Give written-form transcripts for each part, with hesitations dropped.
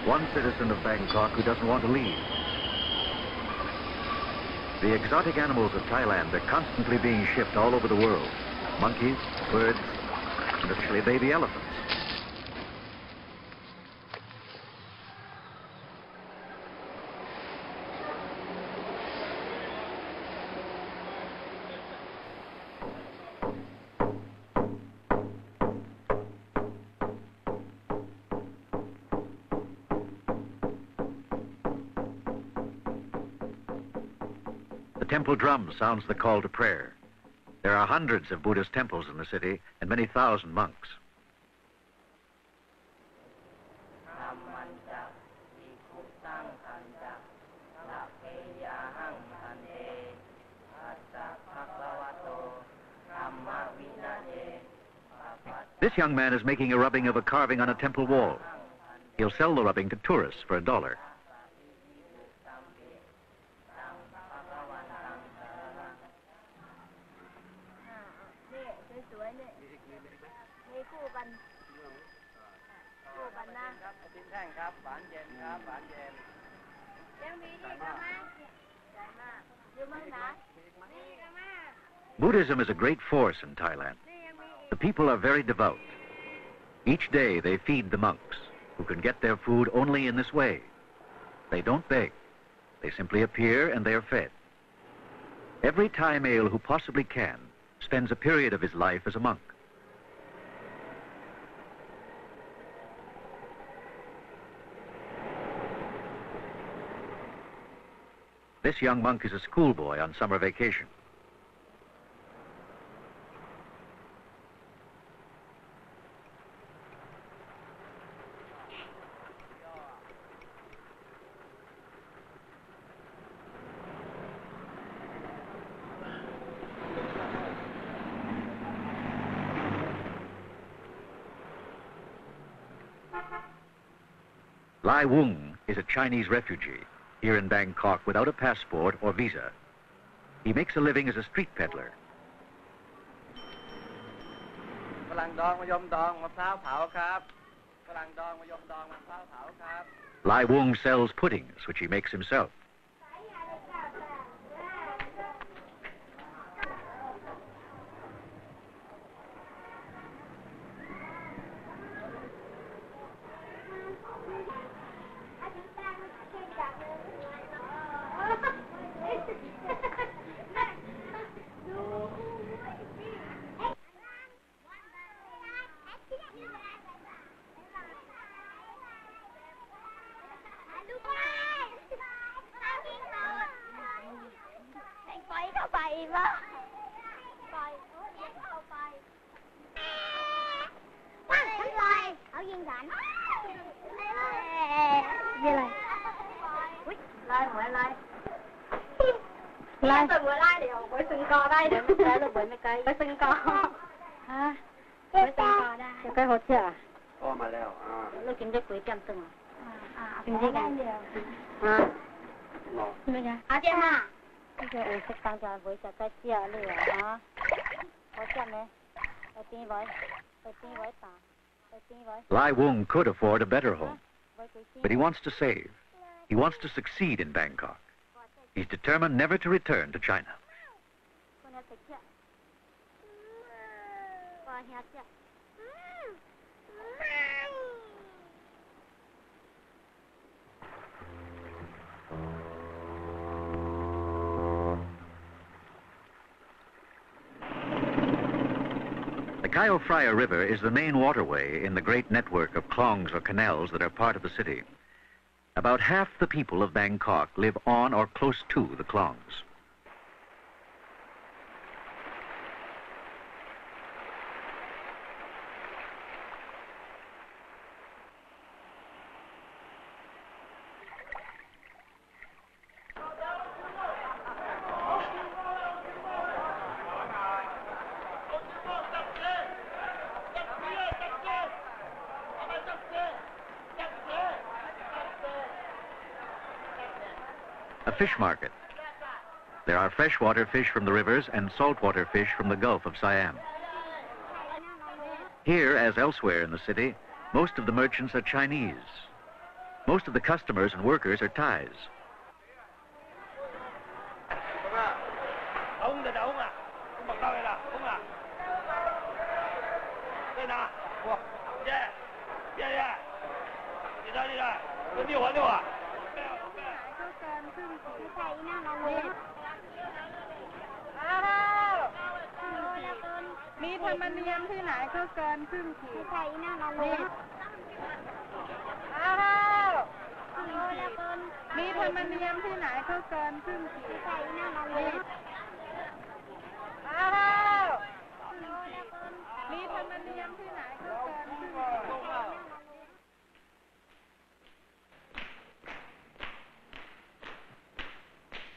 one citizen of Bangkok who doesn't want to leave. The exotic animals of Thailand are constantly being shipped all over the world. Monkeys, birds, and especially baby elephants. The temple drum sounds the call to prayer. There are hundreds of Buddhist temples in the city and many thousand monks. This young man is making a rubbing of a carving on a temple wall. He'll sell the rubbing to tourists for $1. Buddhism is a great force in Thailand. The people are very devout. Each day they feed the monks, who can get their food only in this way. They don't beg. They simply appear and they are fed. Every Thai male who possibly can spends a period of his life as a monk. This young monk is a schoolboy on summer vacation. Lai Wung is a Chinese refugee here in Bangkok without a passport or visa. He makes a living as a street peddler. Lai Wung sells puddings, which he makes himself. Lai Wung could afford a better home, but he wants to save. He wants to succeed in Bangkok. He's determined never to return to China. The Cayo Phraya River is the main waterway in the great network of klongs or canals that are part of the city. About half the people of Bangkok live on or close to the klongs. A fish market. There are freshwater fish from the rivers and saltwater fish from the Gulf of Siam. Here, as elsewhere in the city, most of the merchants are Chinese. Most of the customers and workers are Thais.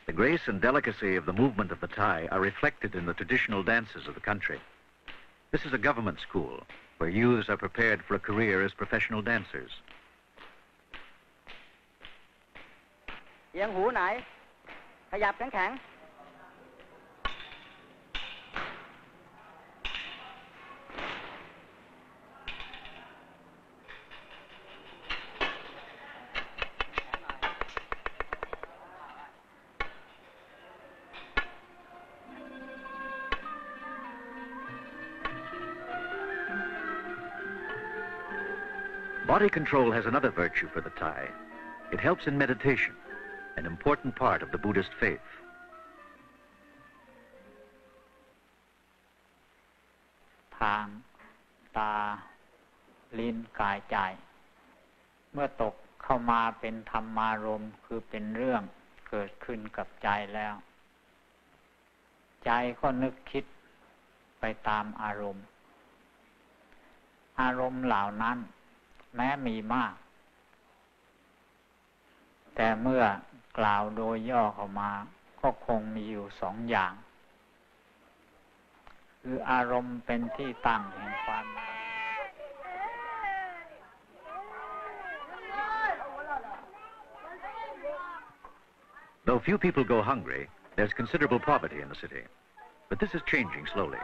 The grace and delicacy of the movement of the Thai are reflected in the traditional dances of the country. This is a government school where youths are prepared for a career as professional dancers. เอียงหูไหนขยับแข็งๆ Body control has another virtue for the Thai. It helps in meditation, an important part of the Buddhist faith. ทางตาลิ้นกายใจเมื่อตกเข้ามาเป็นธรรมารมณ์คือเป็นเรื่องเกิดขึ้นกับใจแล้วใจก็นึกคิดไปตามอารมณ์อารมณ์เหล่านั้นแม้มีมากแต่เมื่อกล่าวโดยย่อเข้ามาก็คงมีอยู่สองอย่างคืออารมณ์เป็นที่ตั้งแห่งความ Though few people go hungry, there's considerable poverty in the city. But this is changing slowly.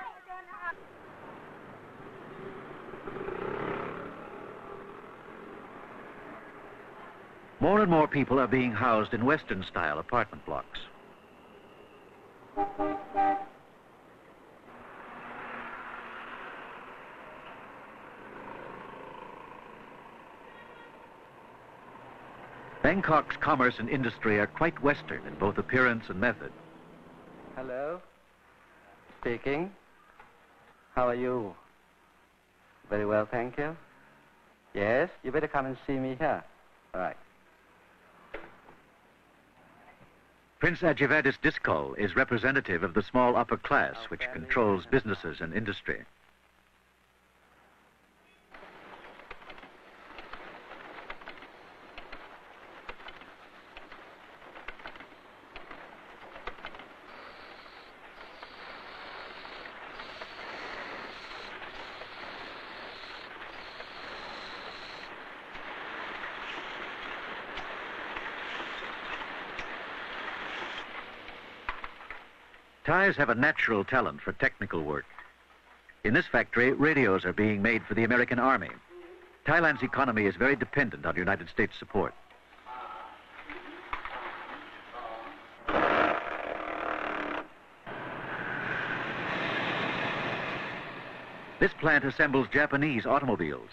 More and more people are being housed in Western-style apartment blocks. Bangkok's commerce and industry are quite Western in both appearance and method. Hello. Speaking. How are you? Very well, thank you. Yes, you better come and see me here. All right. Prince Ajivadis Diskol is representative of the small upper class which controls businesses and industry. Thais have a natural talent for technical work. In this factory, radios are being made for the American Army. Thailand's economy is very dependent on United States support. This plant assembles Japanese automobiles.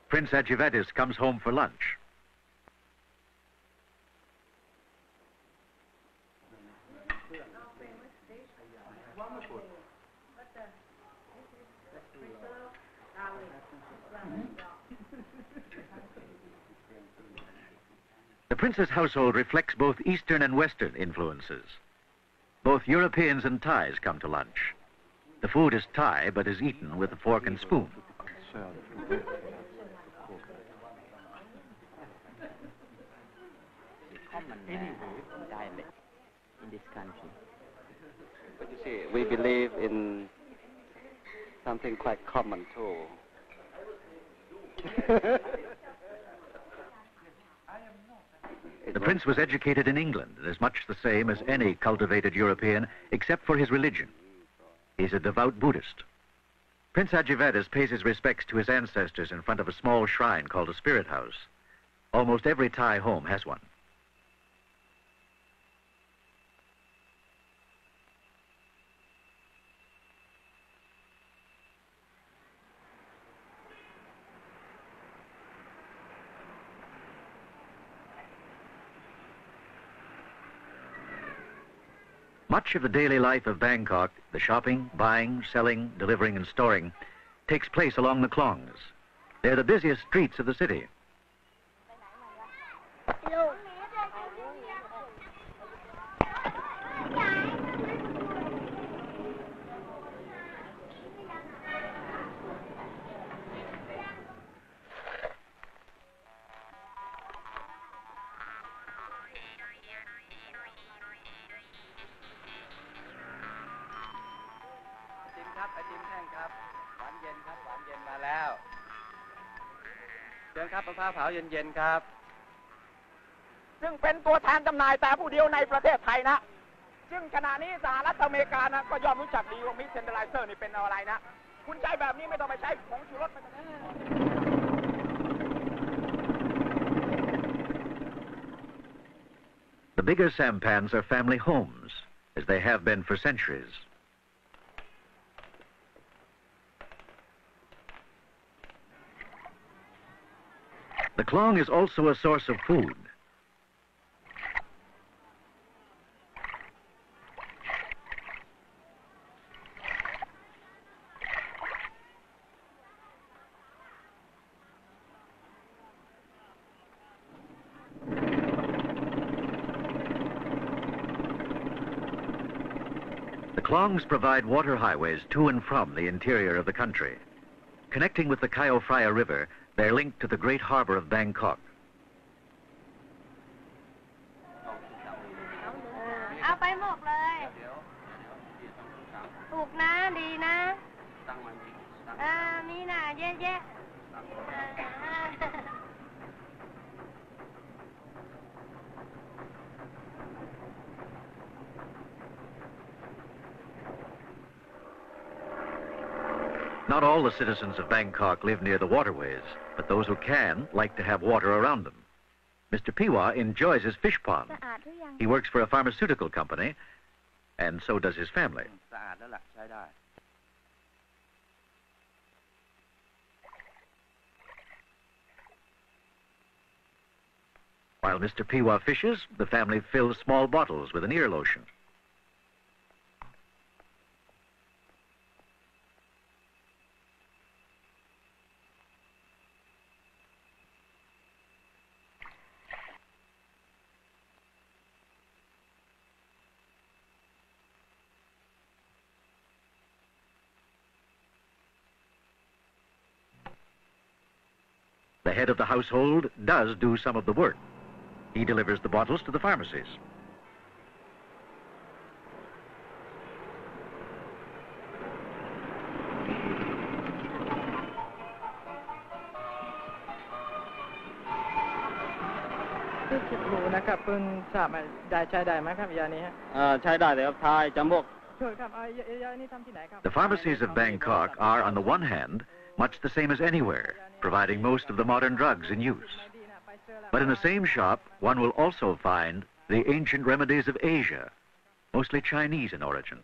Prince Ajivadis comes home for lunch. The prince's household reflects both Eastern and Western influences. Both Europeans and Thais come to lunch. The food is Thai, but is eaten with a fork and spoon. Dialect in this country. But you see, we believe in something quite common too. The prince was educated in England and is much the same as any cultivated European, except for his religion. He's a devout Buddhist. Prince Ajivadas pays his respects to his ancestors in front of a small shrine called a spirit house. Almost every Thai home has one. Much of the daily life of Bangkok, the shopping, buying, selling, delivering, and storing, takes place along the Klongs. They're the busiest streets of the city. Mã pháo pháo yen yen ครับ ซึ่งเป็นตัวแทนจำหน่ายแต่ผู้เดียวในประเทศไทยนะซึ่งขณะนี้สหรัฐอเมริกานะก็ย่อมรู้จักดีว่ามิสเซนเดอร์ไลเซอร์นี่เป็นอะไรนะคุณใช้แบบนี้ไม่ต้องไปใช้ผงชูรสมัน The bigger sampans are family homes, as they have been for centuries. The klong is also a source of food. The klongs provide water highways to and from the interior of the country. Connecting with the Chao Phraya River, they're linked to the great harbor of Bangkok. เอาไปหมกเลยถูกนะดีนะมีน่ะเยอะๆ Not all the citizens of Bangkok live near the waterways, but those who can like to have water around them. Mr. Piwa enjoys his fish pond. He works for a pharmaceutical company, and so does his family. While Mr. Piwa fishes, the family fills small bottles with an ear lotion. The head of the household does do some of the work. He delivers the bottles to the pharmacies. The pharmacies of Bangkok are, on the one hand, much the same as anywhere, providing most of the modern drugs in use. But in the same shop, one will also find the ancient remedies of Asia, mostly Chinese in origin.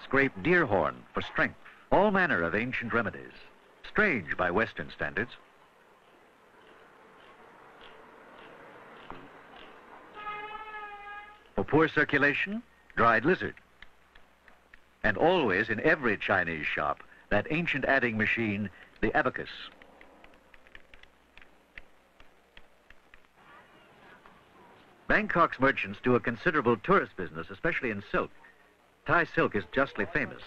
Scraped deer horn for strength, all manner of ancient remedies, strange by Western standards. For poor circulation, dried lizard. And always in every Chinese shop, that ancient adding machine, the abacus. Bangkok's merchants do a considerable tourist business, especially in silk. Thai silk is justly famous.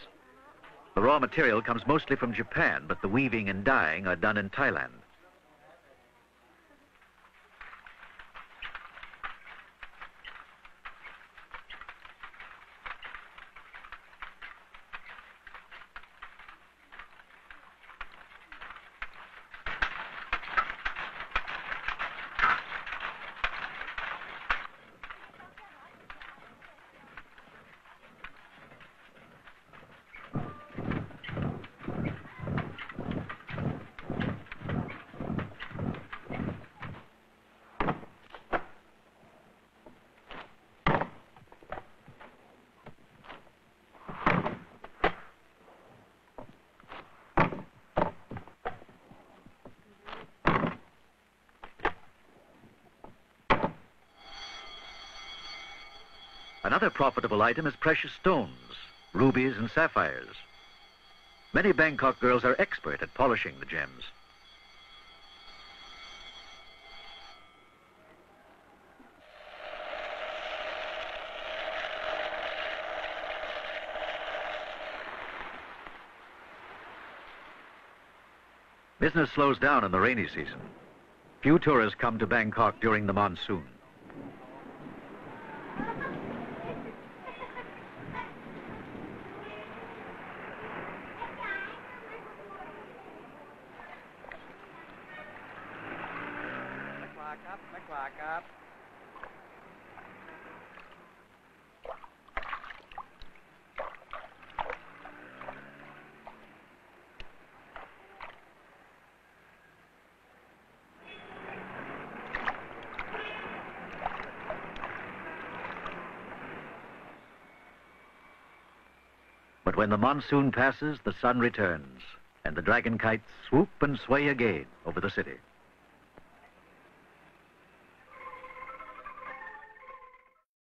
The raw material comes mostly from Japan, but the weaving and dyeing are done in Thailand. Another profitable item is precious stones, rubies and sapphires. Many Bangkok girls are expert at polishing the gems. Business slows down in the rainy season. Few tourists come to Bangkok during the monsoon. But when the monsoon passes, the sun returns, and the dragon kites swoop and sway again over the city.